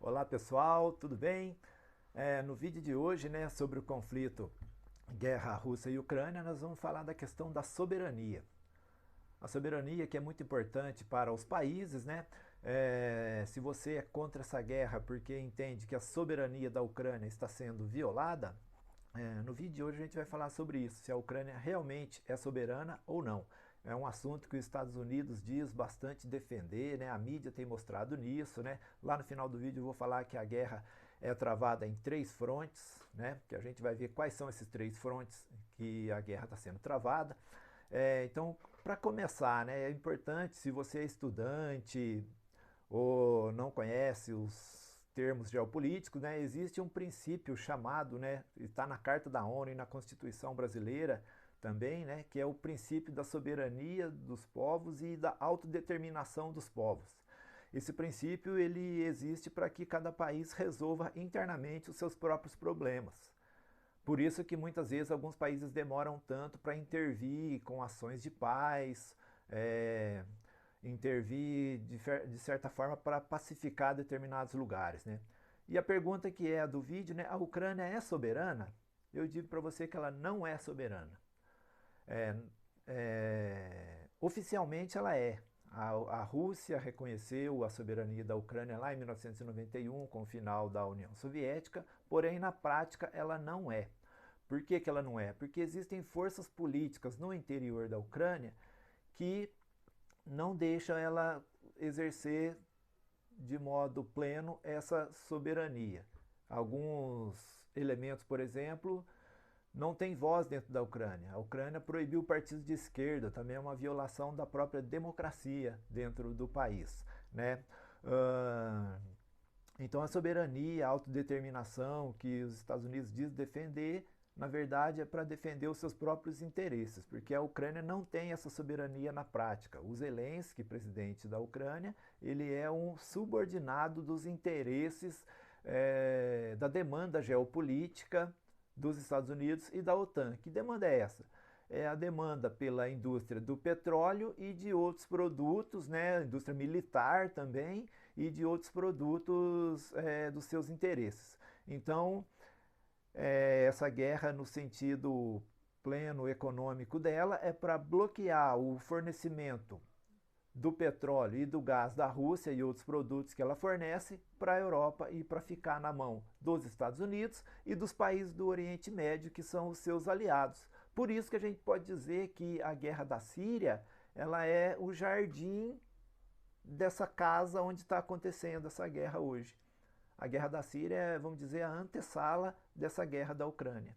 Olá pessoal, tudo bem? No vídeo de hoje, né, sobre o conflito guerra Rússia e Ucrânia, nós vamos falar da questão da soberania. A soberania que é muito importante para os países, né? Se você é contra essa guerra porque entende que a soberania da Ucrânia está sendo violada, no vídeo de hoje a gente vai falar sobre isso, se a Ucrânia realmente é soberana ou não. É um assunto que os Estados Unidos diz bastante defender, né? A mídia tem mostrado nisso, né? Lá no final do vídeo eu vou falar que a guerra é travada em 3 frontes, né? Que a gente vai ver quais são esses 3 frontes que a guerra está sendo travada. Então, para começar, né, é importante, se você é estudante ou não conhece os termos geopolíticos, né, existe um princípio chamado, né, está na Carta da ONU e na Constituição Brasileira também, né, que é o princípio da soberania dos povos e da autodeterminação dos povos. Esse princípio ele existe para que cada país resolva internamente os seus próprios problemas. Por isso que muitas vezes alguns países demoram tanto para intervir com ações de paz, intervir de certa forma para pacificar determinados lugares, né? E a pergunta que é a do vídeo, né? A Ucrânia é soberana? Eu digo para você que ela não é soberana. Oficialmente ela é. A Rússia reconheceu a soberania da Ucrânia lá em 1991, com o final da União Soviética, porém na prática ela não é. Por que ela não é? Porque existem forças políticas no interior da Ucrânia que não deixam ela exercer de modo pleno essa soberania. Alguns elementos, por exemplo, não têm voz dentro da Ucrânia. A Ucrânia proibiu partidos de esquerda, também é uma violação da própria democracia dentro do país, né? Então a soberania, a autodeterminação que os Estados Unidos diz defender, na verdade é para defender os seus próprios interesses, porque a Ucrânia não tem essa soberania na prática. O Zelensky, presidente da Ucrânia, ele é um subordinado dos interesses da demanda geopolítica dos Estados Unidos e da OTAN. Que demanda é essa? É a demanda pela indústria do petróleo e de outros produtos, né, indústria militar também, e de outros produtos dos seus interesses. Então, essa guerra no sentido pleno econômico dela é para bloquear o fornecimento do petróleo e do gás da Rússia e outros produtos que ela fornece para a Europa e para ficar na mão dos Estados Unidos e dos países do Oriente Médio, que são os seus aliados. Por isso que a gente pode dizer que a guerra da Síria ela é o jardim dessa casa onde está acontecendo essa guerra hoje. A guerra da Síria é, vamos dizer, a antessala dessa guerra da Ucrânia.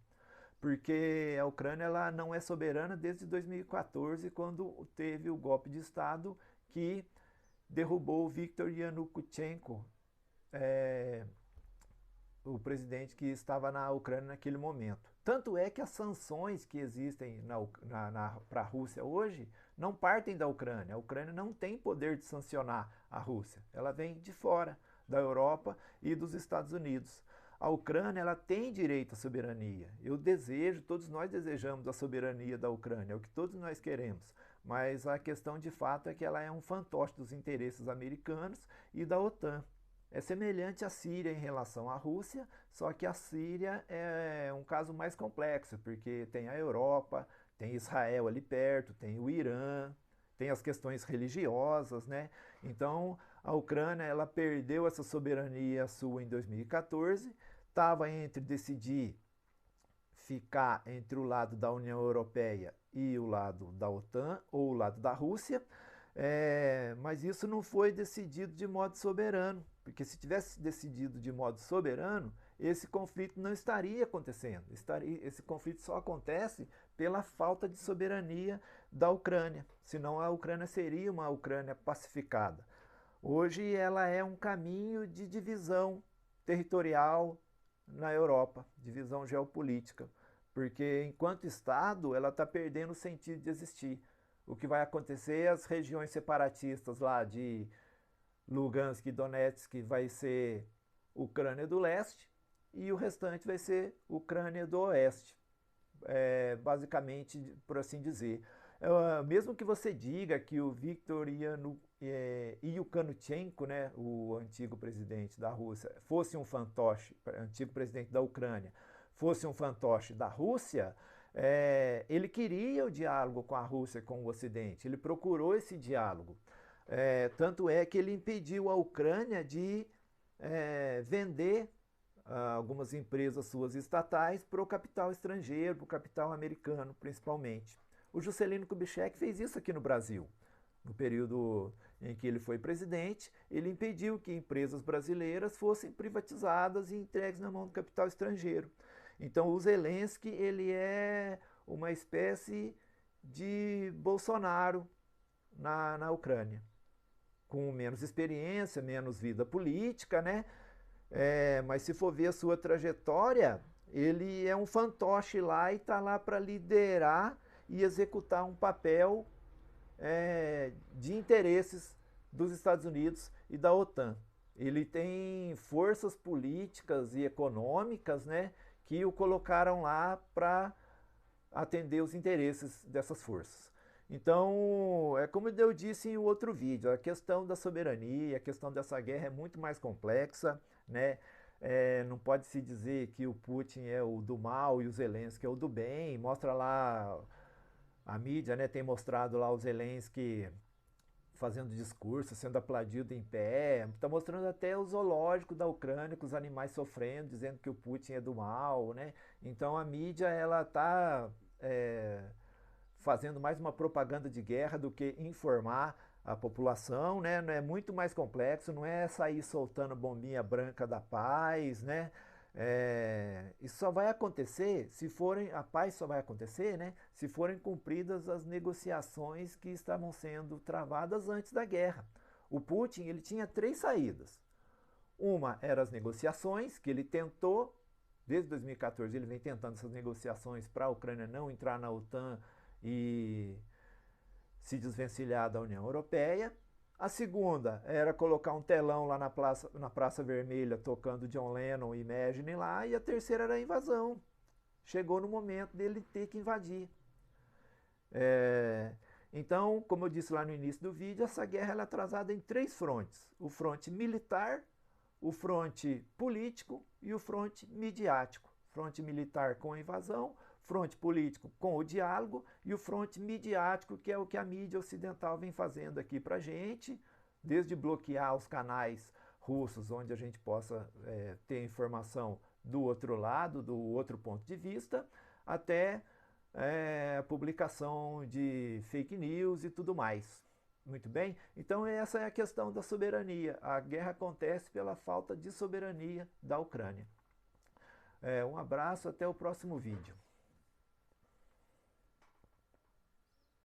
Porque a Ucrânia ela não é soberana desde 2014, quando teve o golpe de Estado que derrubou o Viktor Yanukovych, o presidente que estava na Ucrânia naquele momento. Tanto é que as sanções que existem para a Rússia hoje não partem da Ucrânia. A Ucrânia não tem poder de sancionar a Rússia. Ela vem de fora, da Europa e dos Estados Unidos. A Ucrânia ela tem direito à soberania. Eu desejo, todos nós desejamos a soberania da Ucrânia, é o que todos nós queremos. Mas a questão de fato é que ela é um fantoche dos interesses americanos e da OTAN. É semelhante à Síria em relação à Rússia, só que a Síria é um caso mais complexo, porque tem a Europa, tem Israel ali perto, tem o Irã, tem as questões religiosas, né? Então, a Ucrânia ela perdeu essa soberania sua em 2014, estava entre decidir ficar entre o lado da União Europeia e o lado da OTAN, ou o lado da Rússia, mas isso não foi decidido de modo soberano, porque se tivesse decidido de modo soberano, esse conflito não estaria acontecendo. Esse conflito só acontece pela falta de soberania da Ucrânia, senão a Ucrânia seria uma Ucrânia pacificada. Hoje ela é um caminho de divisão territorial na Europa, divisão geopolítica, porque enquanto Estado ela está perdendo o sentido de existir. O que vai acontecer é as regiões separatistas lá de Lugansk e Donetsk vai ser Ucrânia do Leste e o restante vai ser Ucrânia do Oeste, basicamente, por assim dizer. Mesmo que você diga que o Viktor e o Yanukovych, né, o antigo presidente da Rússia, fosse um fantoche, antigo presidente da Ucrânia, fosse um fantoche da Rússia, ele queria o diálogo com a Rússia, com o Ocidente, ele procurou esse diálogo. Tanto é que ele impediu a Ucrânia de vender algumas empresas suas estatais para o capital estrangeiro, para o capital americano principalmente. O Juscelino Kubitschek fez isso aqui no Brasil. No período em que ele foi presidente, ele impediu que empresas brasileiras fossem privatizadas e entregues na mão do capital estrangeiro. Então o Zelensky, ele é uma espécie de Bolsonaro na Ucrânia, com menos experiência, menos vida política, né? Mas se for ver a sua trajetória, ele é um fantoche lá e está lá para liderar e executar um papel de interesses dos Estados Unidos e da OTAN. Ele tem forças políticas e econômicas, né, que o colocaram lá para atender os interesses dessas forças. Então, como eu disse em outro vídeo, a questão da soberania, a questão dessa guerra é muito mais complexa, né? Não pode se dizer que o Putin é o do mal e o Zelensky é o do bem. Mostra lá, a mídia, né, tem mostrado lá o Zelensky fazendo discurso, sendo aplaudido em pé, está mostrando até o zoológico da Ucrânia, com os animais sofrendo, dizendo que o Putin é do mal, né? Então a mídia, ela está fazendo mais uma propaganda de guerra do que informar a população, né? Não é muito mais complexo, não é sair soltando bombinha branca da paz, né? Isso só vai acontecer se forem, a paz só vai acontecer, né, se forem cumpridas as negociações que estavam sendo travadas antes da guerra. O Putin, ele tinha 3 saídas. Uma era as negociações, que ele tentou, desde 2014 ele vem tentando essas negociações para a Ucrânia não entrar na OTAN e se desvencilhar da União Europeia. A segunda era colocar um telão lá na Praça Vermelha, tocando John Lennon e Imagine lá. E a terceira era a invasão. Chegou no momento dele ter que invadir. Então, como eu disse lá no início do vídeo, essa guerra ela é atrasada em 3 frontes. O fronte militar, o fronte político e o fronte midiático. Fronte militar com a invasão, fronte político com o diálogo e o fronte midiático, que é o que a mídia ocidental vem fazendo aqui para a gente, desde bloquear os canais russos, onde a gente possa ter informação do outro lado, do outro ponto de vista, até a publicação de fake news e tudo mais. Muito bem? Então essa é a questão da soberania. A guerra acontece pela falta de soberania da Ucrânia. Um abraço, até o próximo vídeo.